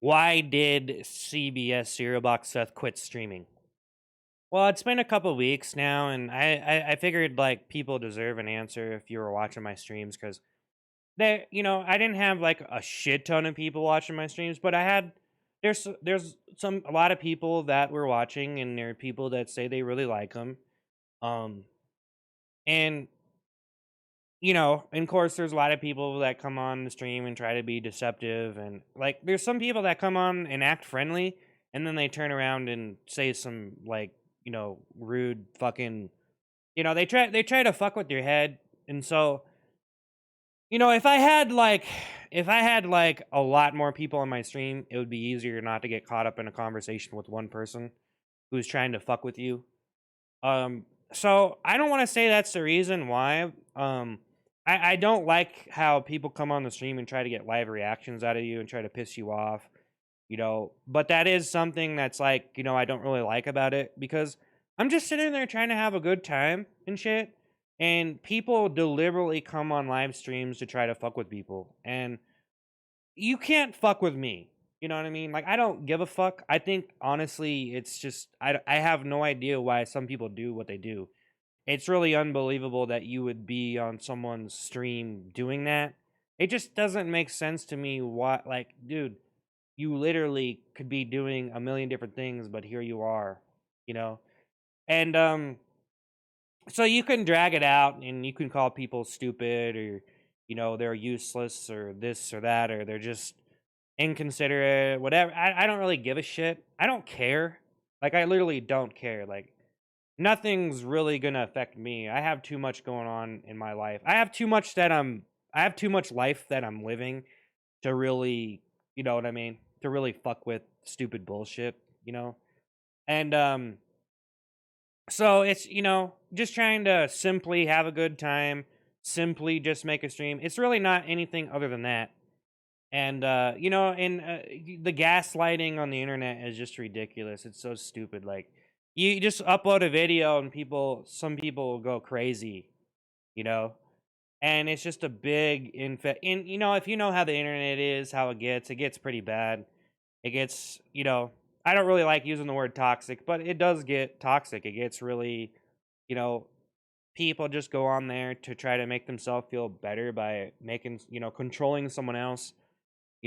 Why did CBS cerealboxseth quit streaming? Well, it's been a couple weeks now, and I figured like people deserve an answer if you were watching my streams because I didn't have like a shit ton of people watching my streams, but I had there's a lot of people that were watching, and there are people that say they really like them. Um, and and of course, there's a lot of people that come on the stream and try to be deceptive, and like, there's some people that come on and act friendly, and then they turn around and say some like, rude fucking, they try to fuck with your head, and so, if I had like a lot more people on my stream, it would be easier not to get caught up in a conversation with one person who's trying to fuck with you. Um, so I don't want to say that's the reason why. I don't like how people come on the stream and try to get live reactions out of you and try to piss you off, but that is something that's like, I don't really like about it because I'm just sitting there trying to have a good time and shit. And people deliberately come on live streams to try to fuck with people. And you can't fuck with me. You know what I mean? Like, I don't give a fuck. I think honestly, it's just I have no idea why some people do what they do. It's really unbelievable that you would be on someone's stream doing that. It just doesn't make sense to me. What, like, dude, you literally could be doing a million different things, but here you are, you know. And so you can drag it out, and you can call people stupid, or they're useless, or this or that, or they're just inconsiderate, whatever. I don't really give a shit. I don't care. Like, I literally don't care. Like, nothing's really gonna affect me. I have too much going on in my life. I have too much life that I'm living to really, you know what I mean, to really fuck with stupid bullshit. And so it's, just trying to simply have a good time, simply just make a stream. It's really not anything other than that. And the gaslighting on the internet is just ridiculous. It's so stupid. Like, you just upload a video and some people will go crazy, you know. And it's just a big and if you know how the internet is, how it gets pretty bad. It gets, I don't really like using the word toxic, but it does get toxic. It gets really, you know, people just go on there to try to make themselves feel better by making, controlling someone else,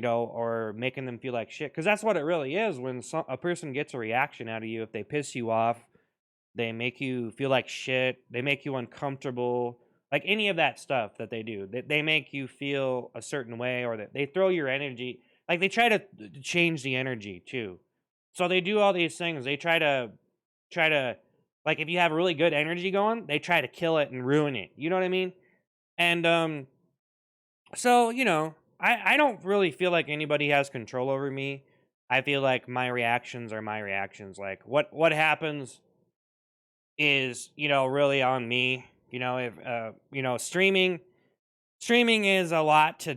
or making them feel like shit. Because that's what it really is. When a person gets a reaction out of you, if they piss you off, they make you feel like shit, they make you uncomfortable, like any of that stuff that they do, they make you feel a certain way, or that they throw your energy, like they try to change the energy too. So they do all these things. They try to like, if you have really good energy going, they try to kill it and ruin it. You know what I mean? And so, I don't really feel like anybody has control over me. I feel like my reactions are my reactions. Like, what happens is, really on me. If streaming is a lot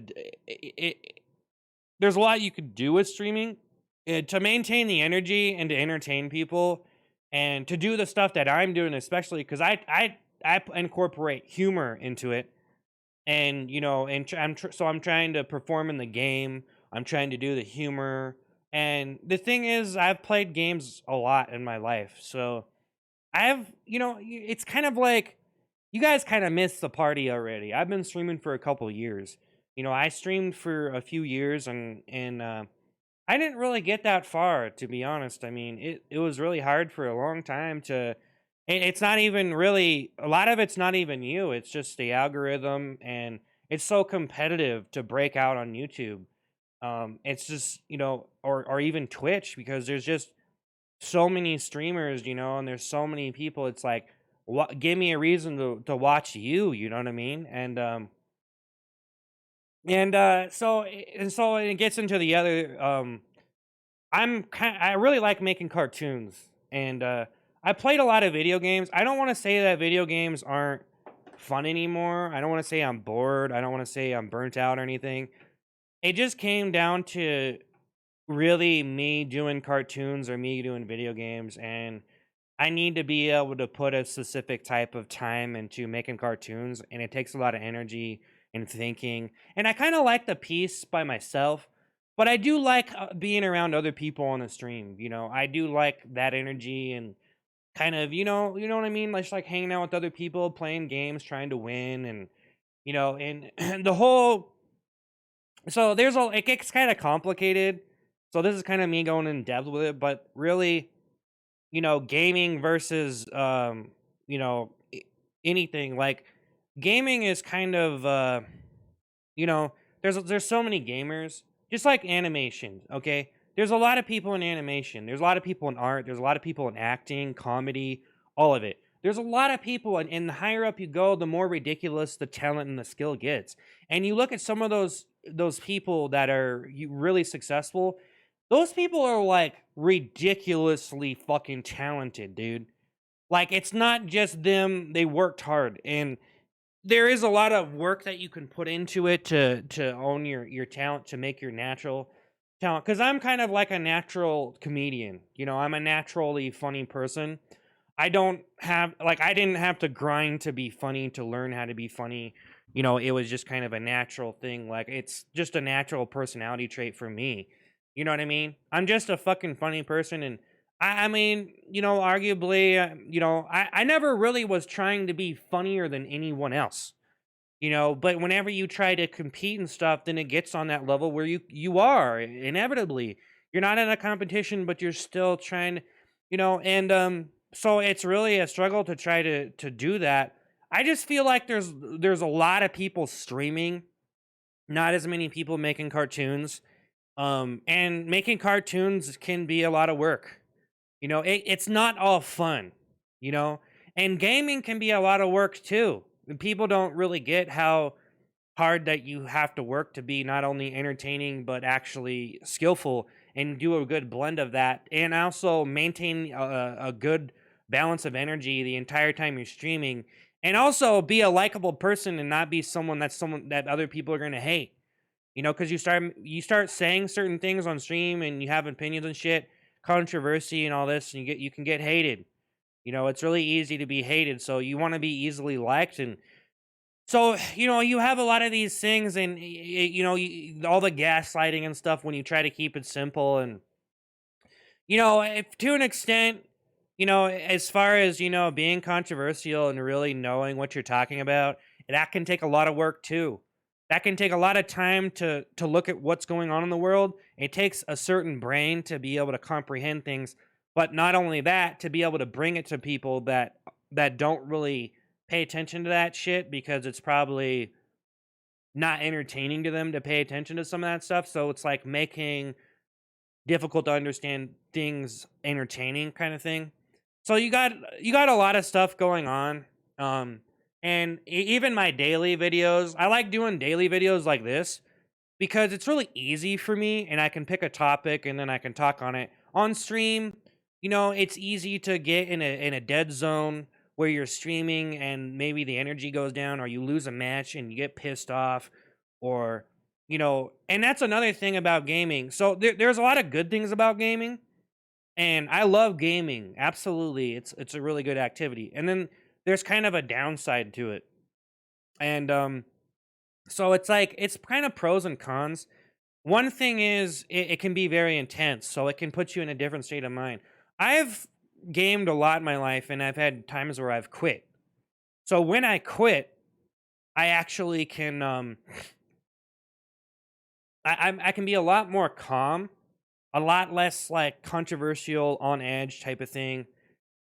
there's a lot you could do with streaming, to maintain the energy and to entertain people and to do the stuff that I'm doing, especially because I incorporate humor into it. And so I'm trying to perform in the game. I'm trying to do the humor. And the thing is, I've played games a lot in my life, so it's kind of like, you guys kind of missed the party already. I've been streaming for a couple years. I streamed for a few years, and I didn't really get that far, to be honest. I mean, it was really hard for a long time to. It's not even really, a lot of it's not even you. It's just the algorithm, and it's so competitive to break out on YouTube. It's just, or even Twitch, because there's just so many streamers, and there's so many people. It's like, what? Give me a reason to watch you. You know what I mean? So it gets into the other. I really like making cartoons, and I played a lot of video games. I don't want to say that video games aren't fun anymore. I don't want to say I'm bored. I don't want to say I'm burnt out or anything. It just came down to really me doing cartoons or me doing video games, and I need to be able to put a specific type of time into making cartoons, and it takes a lot of energy and thinking. And I kind of like the piece by myself, But I do like being around other people on the stream. I do like that energy and kind of, what I mean? Just like hanging out with other people, playing games, trying to win, and and the whole. So it gets kind of complicated. So this is kind of me going in depth with it, but really, gaming versus you know, i- anything like gaming is kind of you know, there's so many gamers, just like animation, okay? There's a lot of people in animation. There's a lot of people in art. There's a lot of people in acting, comedy, all of it. There's a lot of people, and the higher up you go, the more ridiculous the talent and the skill gets. And you look at some of those people that are really successful. Those people are like ridiculously fucking talented, dude. Like it's not just them; they worked hard, and there is a lot of work that you can put into it to own your talent, to make your natural talent. Because I'm kind of like a natural comedian. I'm a naturally funny person. I didn't have to grind to be funny, to learn how to be funny. It was just kind of a natural thing. Like it's just a natural personality trait for me. You know what I mean? I'm just a fucking funny person, and I mean, arguably, I never really was trying to be funnier than anyone else. But whenever you try to compete and stuff, then it gets on that level where you are inevitably. You're not in a competition, but you're still trying, and so it's really a struggle to try to do that. I just feel like there's a lot of people streaming, not as many people making cartoons. And making cartoons can be a lot of work. It's not all fun, you know, and gaming can be a lot of work too. And people don't really get how hard that you have to work to be not only entertaining but actually skillful, and do a good blend of that, and also maintain a good balance of energy the entire time you're streaming, and also be a likable person and not be someone that other people are going to hate. Because you start saying certain things on stream and you have opinions and shit, controversy and all this, and you can get hated. It's really easy to be hated, so you want to be easily liked. And so you have a lot of these things, and all the gaslighting and stuff when you try to keep it simple. And if to an extent, as far as being controversial and really knowing what you're talking about, that can take a lot of work too. That can take a lot of time to look at what's going on in the world. It takes a certain brain to be able to comprehend things, but not only that, to be able to bring it to people that don't really pay attention to that shit, because it's probably not entertaining to them to pay attention to some of that stuff. So it's like making difficult to understand things entertaining, kind of thing. So you got a lot of stuff going on. And even my daily videos, I like doing daily videos like this because it's really easy for me, and I can pick a topic and then I can talk on it. On stream, it's easy to get in a dead zone where you're streaming and maybe the energy goes down, or you lose a match and you get pissed off, or and that's another thing about gaming. So there's a lot of good things about gaming, and I love gaming. Absolutely. It's a really good activity. And then there's kind of a downside to it. And so it's like it's kind of pros and cons. One thing is it can be very intense, so it can put you in a different state of mind. I've gamed a lot in my life, and I've had times where I've quit. So when I quit, I actually can I can be a lot more calm, a lot less like controversial, on edge type of thing.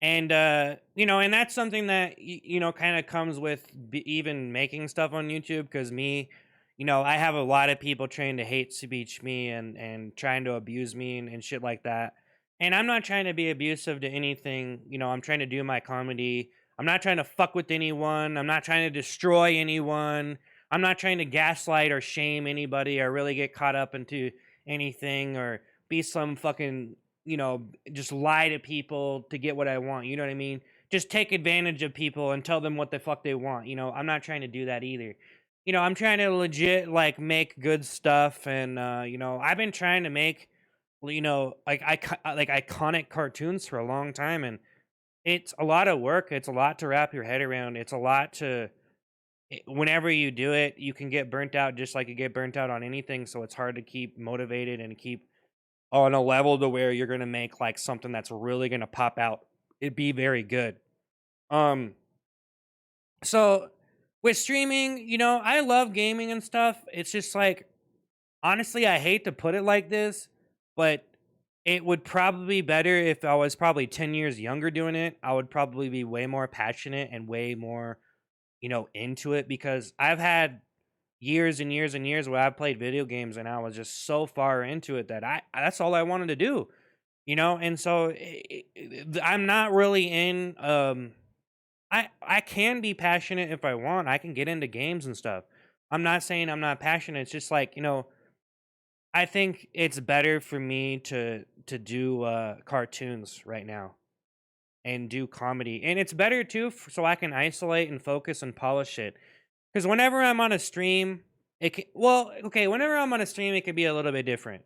And and that's something that kind of comes with even making stuff on YouTube, because me, I have a lot of people trying to hate speech me and trying to abuse me and shit like that. And I'm not trying to be abusive to anything. I'm trying to do my comedy. I'm not trying to fuck with anyone. I'm not trying to destroy anyone. I'm not trying to gaslight or shame anybody or really get caught up into anything, or be some fucking just lie to people to get what I want. You know what I mean? Just take advantage of people and tell them what the fuck they want. I'm not trying to do that either. I'm trying to legit like make good stuff, and I've been trying to make like iconic cartoons for a long time, and it's a lot of work. It's a lot to wrap your head around. It's a lot to whenever you do it, you can get burnt out just like you get burnt out on anything. So it's hard to keep motivated and keep on a level to where you're gonna make like something that's really gonna pop out. It'd be very good. Um, so with streaming, I love gaming and stuff. It's just like honestly, I hate to put it like this, but it would probably be better if I was probably 10 years younger doing it. I would probably be way more passionate and way more, into it because I've had years and years and years where I played video games and I was just so far into it that that's all I wanted to do, and so I'm not really in I can be passionate if I want. I can get into games and stuff. I'm not saying I'm not passionate. It's just like, I think it's better for me to do cartoons right now and do comedy. And it's better too so I can isolate and focus and polish it. Cuz whenever I'm on a stream, whenever I'm on a stream it can be a little bit different,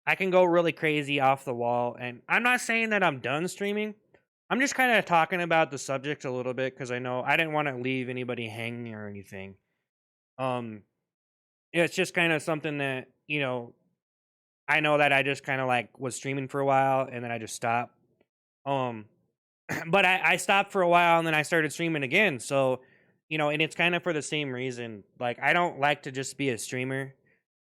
I can go really crazy off the wall and I'm not saying that I'm done streaming. I'm just kind of talking about the subject a little bit cuz I know I didn't want to leave anybody hanging or anything. Um it's just kind of something that, I know that I just kind of like was streaming for a while and then I just stopped. Um, but I stopped for a while and then I started streaming again. So, and it's kind of for the same reason. Like, I don't like to just be a streamer.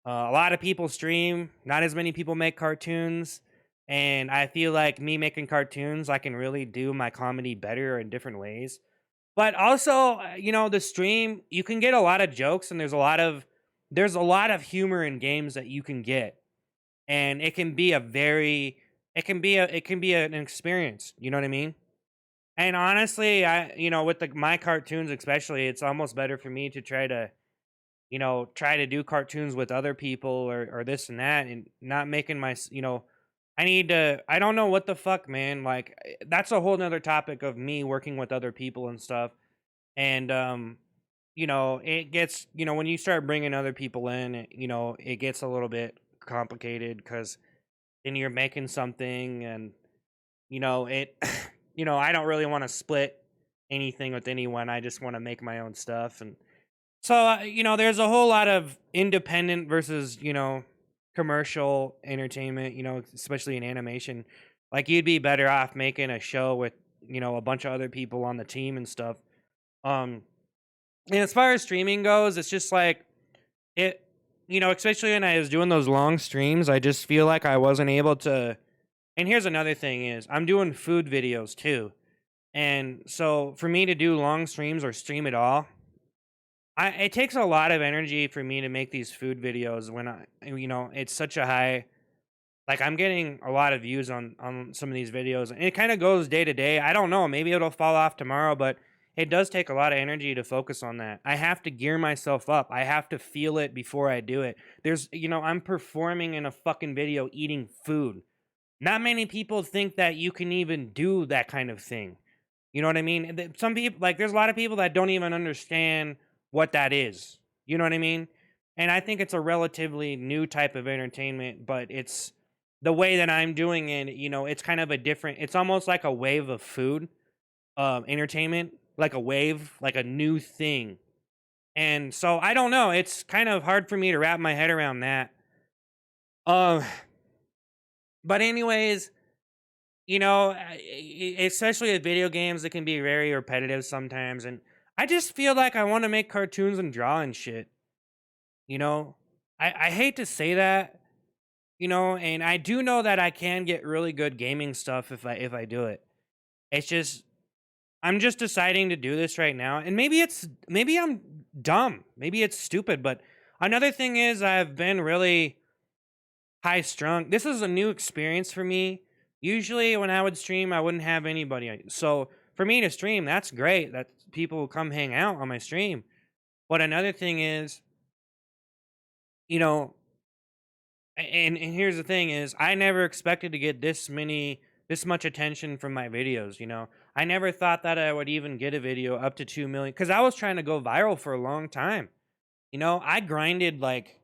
A lot of people stream, not as many people make cartoons. And I feel like me making cartoons, I can really do my comedy better in different ways. But also, the stream, you can get a lot of jokes and there's a lot of humor in games that you can get. And it can be a very it can be an experience, you know what I mean? And honestly, with my cartoons especially, it's almost better for me to try to do cartoons with other people or this and that and not making I don't know what the fuck, man. Like that's a whole nother topic of me working with other people and stuff. And it gets, when you start bringing other people in, it gets a little bit complicated because then you're making something and, it, I don't really want to split anything with anyone. I just want to make my own stuff. And so, there's a whole lot of independent versus, commercial entertainment, especially in animation. Like you'd be better off making a show with, a bunch of other people on the team and stuff. Um, and as far as streaming goes, it's just like it, especially when I was doing those long streams, I just feel like I wasn't able to. And here's another thing is I'm doing food videos too. And so for me to do long streams or stream at all, it takes a lot of energy for me to make these food videos when it's such a high, like I'm getting a lot of views on some of these videos and it kind of goes day to day. I don't know, maybe it'll fall off tomorrow, but it does take a lot of energy to focus on that. I have to gear myself up. I have to feel it before I do it. I'm performing in a fucking video eating food. Not many people think that you can even do that kind of thing. You know what I mean? Some people, like, there's a lot of people that don't even understand what that is. You know what I mean? And I think it's a relatively new type of entertainment, but it's the way that I'm doing it, it's kind of a different, it's almost like a wave of food, entertainment, like a wave, like a new thing. And so I don't know. It's kind of hard for me to wrap my head around that. Um, but anyways, especially with video games, it can be very repetitive sometimes, and I just feel like I want to make cartoons and draw and shit. You know, I hate to say that, and I do know that I can get really good gaming stuff if I do it. It's just I'm just deciding to do this right now, and maybe I'm dumb, maybe it's stupid, but another thing is I've been really high strung. This is a new experience for me. Usually, when I would stream, I wouldn't have anybody. So for me to stream, that's great. That people will come hang out on my stream. But another thing is, you know, and here's the thing is, I never expected to get this much attention from my videos. I never thought that I would even get a video up to 2 million because I was trying to go viral for a long time. I grinded like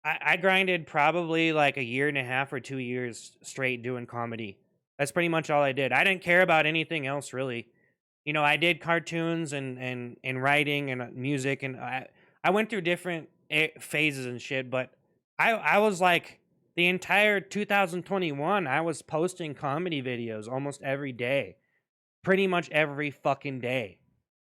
I grinded probably like a year and a half or 2 years straight doing comedy. That's pretty much all I did. I didn't care about anything else really. I did cartoons and writing and music, and I went through different phases and shit. But I was like the entire 2021, I was posting comedy videos almost every day, pretty much every fucking day,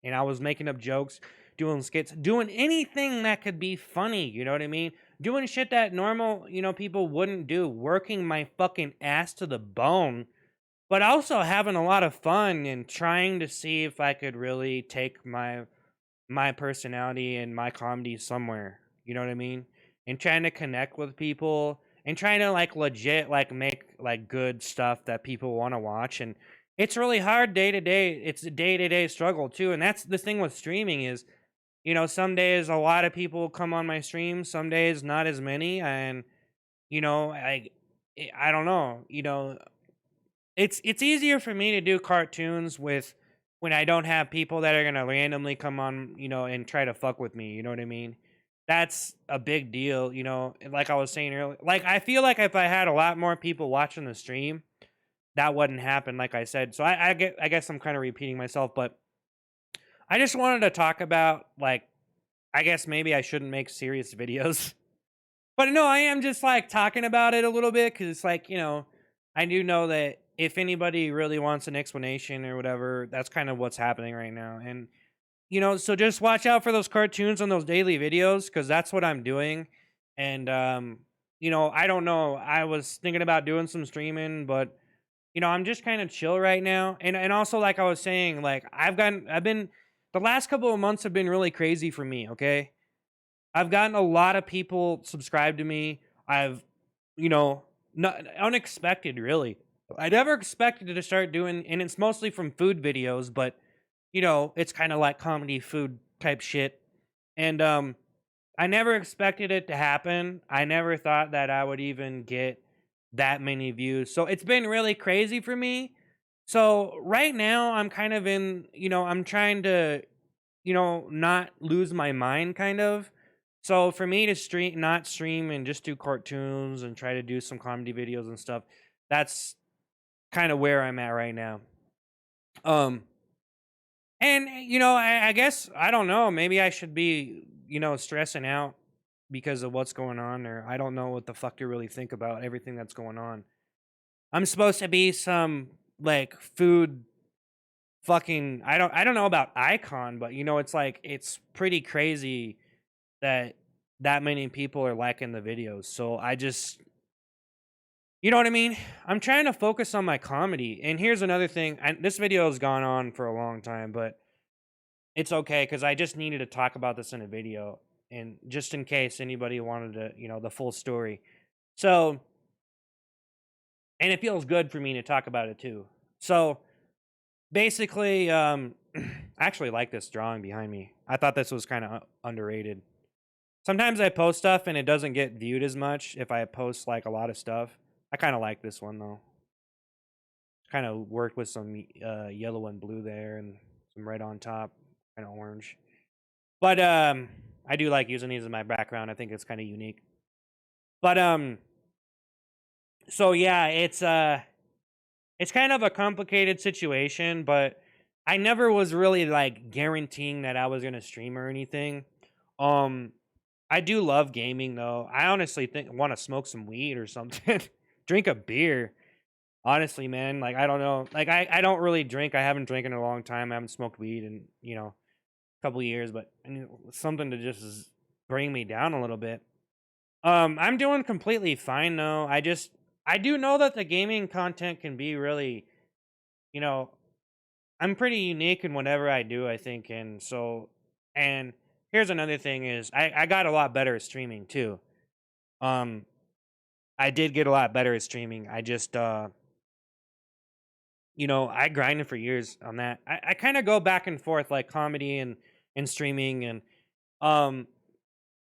and I was making up jokes, doing skits, doing anything that could be funny. You know what I mean? Doing shit that normal people wouldn't do, working my fucking ass to the bone, but also having a lot of fun and trying to see if I could really take my personality and my comedy somewhere. You know what I mean? And trying to connect with people and trying to like legit like make like good stuff that people want to watch. And it's really hard day to day. It's a day to day struggle too. And that's the thing with streaming is, some days a lot of people come on my stream, some days not as many. And I don't know. It's easier for me to do cartoons with when I don't have people that are gonna randomly come on, and try to fuck with me. You know what I mean? That's a big deal. Like I was saying earlier. Like I feel like if I had a lot more people watching the stream, that wouldn't happen. Like I said, so I guess I'm kind of repeating myself, but I just wanted to talk about like I guess maybe I shouldn't make serious videos. But no, I am just like talking about it a little bit because it's like, I do know that if anybody really wants an explanation or whatever, that's kind of what's happening right now. And, so just watch out for those cartoons on those daily videos because that's what I'm doing. And, I don't know. I was thinking about doing some streaming, but, I'm just kind of chill right now. And also, like I was saying, like the last couple of months have been really crazy for me, okay? I've gotten a lot of people subscribe to me. I've, not unexpected really. I never expected to start doing, and it's mostly from food videos, but it's kind of like comedy food type shit. And I never expected it to happen. I never thought that I would even get that many views. So it's been really crazy for me. So right now I'm kind of in, I'm trying to not lose my mind kind of. So for me to not stream and just do cartoons and try to do some comedy videos and stuff, that's kind of where I'm at right now. Um, and I guess I don't know. Maybe I should be, stressing out because of what's going on, or I don't know what the fuck to really think about everything that's going on. I'm supposed to be some like food fucking I don't know about icon, but it's like it's pretty crazy that that many people are liking the videos. So I just you know what I mean? I'm trying to focus on my comedy. And here's another thing. This video has gone on for a long time, but it's okay cuz I just needed to talk about this in a video and just in case anybody wanted to, the full story. So, and it feels good for me to talk about it too. So, basically I actually like this drawing behind me. I thought this was kind of underrated. Sometimes I post stuff and it doesn't get viewed as much if I post like a lot of stuff. I kind of like this one though. Kind of worked with some yellow and blue there and some red on top, kind of orange. But I do like using these in my background. I think it's kind of unique. But so yeah, it's kind of a complicated situation, but I never was really like guaranteeing that I was going to stream or anything. Um I do love gaming though. I honestly think want to smoke some weed or something. Drink a beer. Honestly, man, like I don't know. Like I don't really drink. I haven't drank in a long time. I haven't smoked weed in, a couple of years, but I need something to just bring me down a little bit. I'm doing completely fine though. I do know that the gaming content can be really, you know, I'm pretty unique in whatever I do, I think, and here's another thing is I got a lot better at streaming too. Um I did get a lot better at streaming. I just I grinded for years on that. I kind of go back and forth like comedy and streaming and um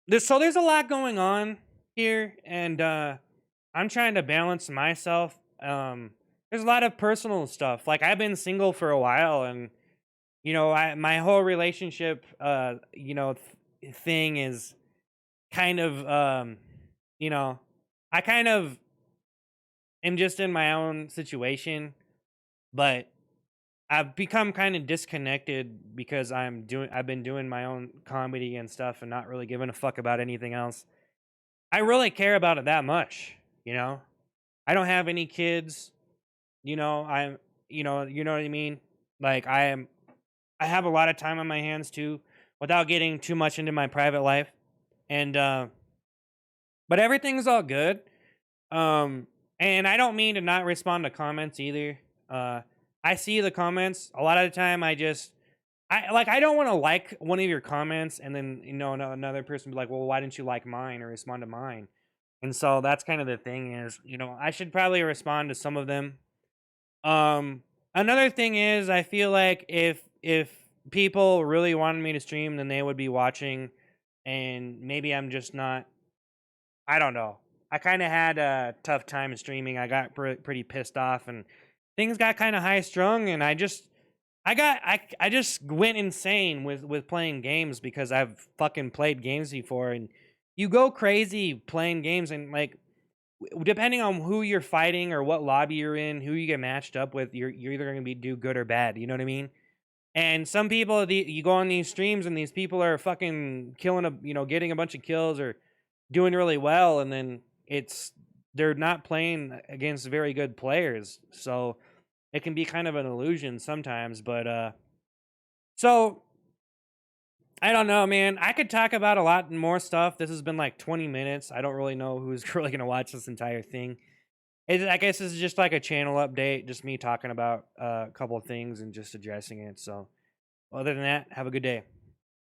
there's a lot going on here and I'm trying to balance myself. There's a lot of personal stuff. Like I've been single for a while and my whole relationship thing is kind of you know I kind of am just in my own situation, but I've become kind of disconnected because I've been doing my own comedy and stuff and not really giving a fuck about anything else. I really care about it that much, you know? I don't have any kids, you know, I'm you know what I mean? Like I have a lot of time on my hands too without getting too much into my private life. And but everything's all good. Um and I don't mean to not respond to comments either. Uh I see the comments. A lot of the time I don't want to like one of your comments and then another person be like, "Well, why didn't you like mine or respond to mine?" And so that's kind of the thing is, I should probably respond to some of them. Another thing is I feel like if people really wanted me to stream, then they would be watching, and maybe I'm just not. I don't know. I kind of had a tough time streaming. I got pretty pissed off, and things got kind of high strung, and I just went insane with playing games because I've fucking played games before, and you go crazy playing games, and like depending on who you're fighting or what lobby you're in, who you get matched up with, you're either going to be do good or bad. You know what I mean? And some people, you go on these streams and these people are fucking killing getting a bunch of kills or doing really well, and then they're not playing against very good players, so it can be kind of an illusion sometimes. But so I don't know, man. I could talk about a lot more stuff. This has been like 20 minutes. I don't really know who's really gonna watch this entire thing. I guess this is just like a channel update, just me talking about a couple of things and just addressing it. So, other than that, have a good day.